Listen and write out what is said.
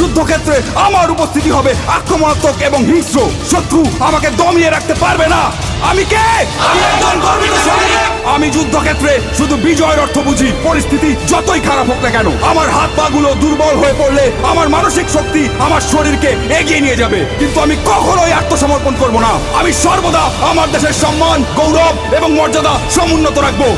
যুদ্ধক্ষেত্রে আমার উপস্থিতি হবে আক্রমণাত্মক এবং হিংস্র। শত্রু আমাকে দমিয়ে রাখতে পারবে না। আমি কে? আমি একজন গর্বিত সৈনিক। আমি যুদ্ধক্ষেত্রে শুধু বিজয়ের অর্থ বুঝি। পরিস্থিতি যতই খারাপ হোক না কেন, আমার হাত পা গুলো দুর্বল হয়ে পড়লে আমার মানসিক শক্তি আমার শরীরকে এগিয়ে নিয়ে যাবে, কিন্তু আমি কখনোই আত্মসমর্পণ করব না। আমি সর্বদা আমার দেশের সম্মান, গৌরব এবং মর্যাদা সমুন্নত রাখবো।